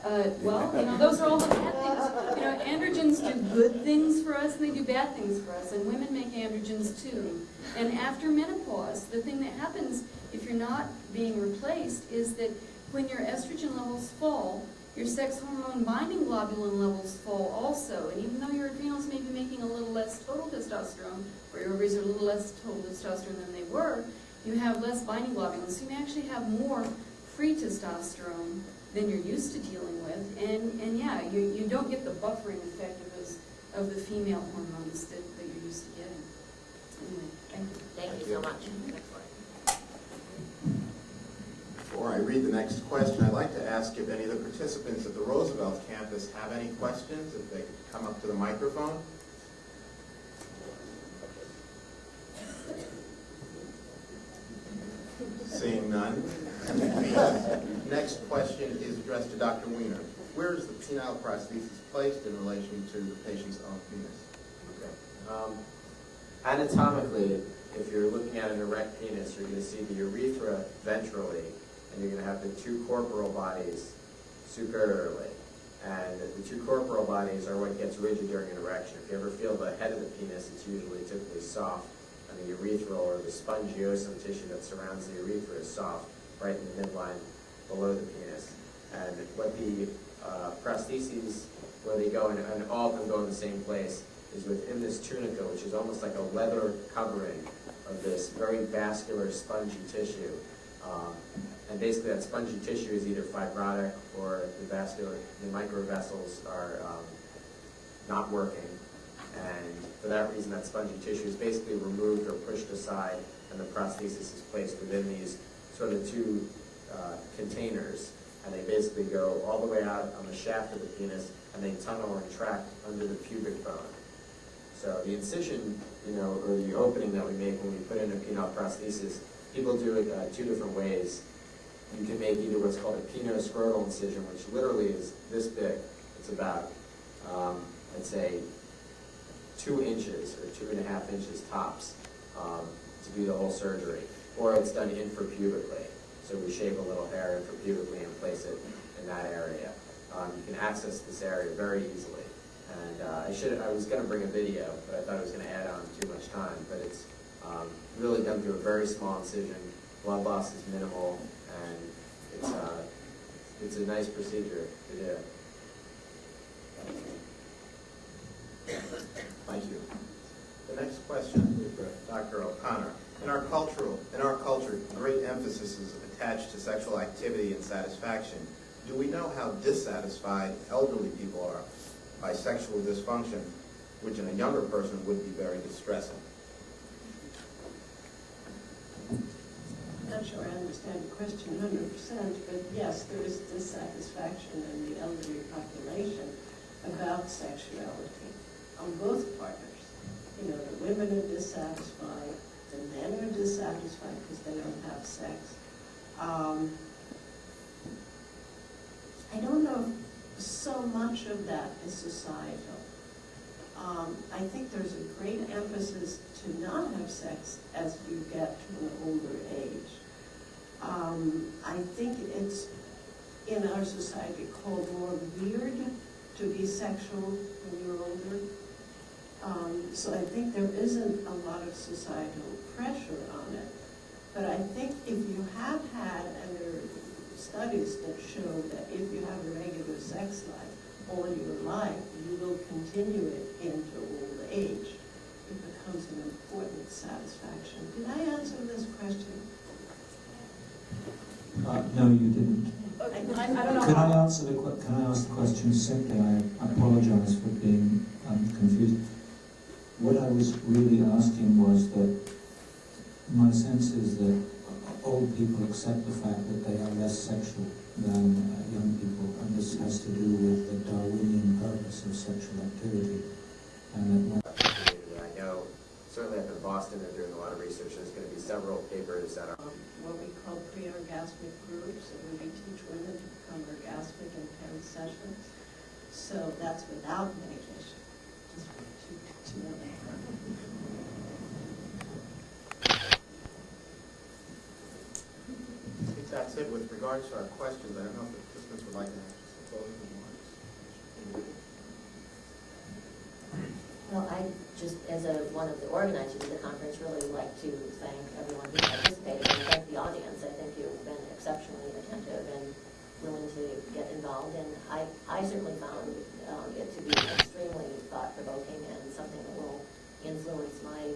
Well, those are all the bad things. Androgens do good things for us and they do bad things for us, and women make androgens too. And after menopause, the thing that happens if you're not being replaced is that when your estrogen levels fall, your sex hormone binding globulin levels fall also. And even though your adrenals may be making a little less total testosterone, or your ovaries are a little less total testosterone than they were, you have less binding globulin. So you may actually have more free testosterone than you're used to dealing with. And yeah, you don't get the buffering effect of the female hormones that you're used to getting. Anyway, thank you. Thank you so much. Before I read the next question, I'd like to ask if any of the participants at the Roosevelt campus have any questions, if they could come up to the microphone. Seeing none. The next question is addressed to Dr. Weiner. Where is the penile prosthesis placed in relation to the patient's own penis? Okay. Anatomically, if you're looking at an erect penis, you're going to see the urethra ventrally, and you're going to have the two corporal bodies superiorly. And the two corporal bodies are what gets rigid during an erection. If you ever feel the head of the penis, it's usually typically soft, and the urethral or the spongiosum tissue that surrounds the urethra is soft, right in the midline below the penis. And what the prostheses, where they go, and all of them go in the same place, is within this tunica, which is almost like a leather covering of this very vascular, spongy tissue. And basically that spongy tissue is either fibrotic or the microvessels are not working. And for that reason, that spongy tissue is basically removed or pushed aside, and the prosthesis is placed within these sort of two containers. And they basically go all the way out on the shaft of the penis, and they tunnel and track under the pubic bone. So the incision, or the opening that we make when we put in a penile prosthesis, people do it two different ways. You can make either what's called a penoscrotal incision, which literally is this big. It's about, I'd say, 2 inches or 2.5 inches tops to do the whole surgery. Or it's done infrapubically. So we shave a little hair infrapubically and place it in that area. You can access this area very easily. And I was going to bring a video, but I thought I was going to add on too much time. But it's really done through a very small incision. Blood loss is minimal, and it's a nice procedure to do. Thank you. The next question is for Dr. O'Connor. In our culture, great emphasis is attached to sexual activity and satisfaction. Do we know how dissatisfied elderly people are by sexual dysfunction, which in a younger person would be very distressing? I'm not sure I understand the question 100%, but yes, there is dissatisfaction in the elderly population about sexuality on both partners. The women are dissatisfied, the men are dissatisfied because they don't have sex. I don't know if so much of that is societal. I think there's a great emphasis to not have sex as you get to an older age. I think it's in our society called more weird to be sexual when you're older. So I think there isn't a lot of societal pressure on it. But I think if you have had, and there are studies that show that if you have a regular sex life all your life, you will continue it into old age. It becomes an important satisfaction. Did I answer this question? No, you didn't. I don't know. Can I ask the question simply? I apologize for being confused. What I was really asking was that my sense is that old people accept the fact that they are less sexual than young people, and this has to do with the Darwinian purpose of sexual activity. And that I know, certainly up in Boston, they're doing a lot of research. There's going to be several papers that are What we call pre-orgasmic groups, and we teach women to become orgasmic in 10 sessions. So that's without medication. Just to know that. I think that's it with regards to our questions. I don't know if the participants would like to ask. closing remarks? Well, I just, as one of the organizers of the conference, really would like to thank everyone who participated and thank the audience. I think you've been exceptionally attentive and willing to get involved, and I certainly found it to be extremely thought-provoking and something that will influence my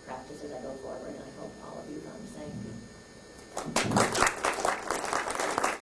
practice as I go forward, and I hope all of you found the same.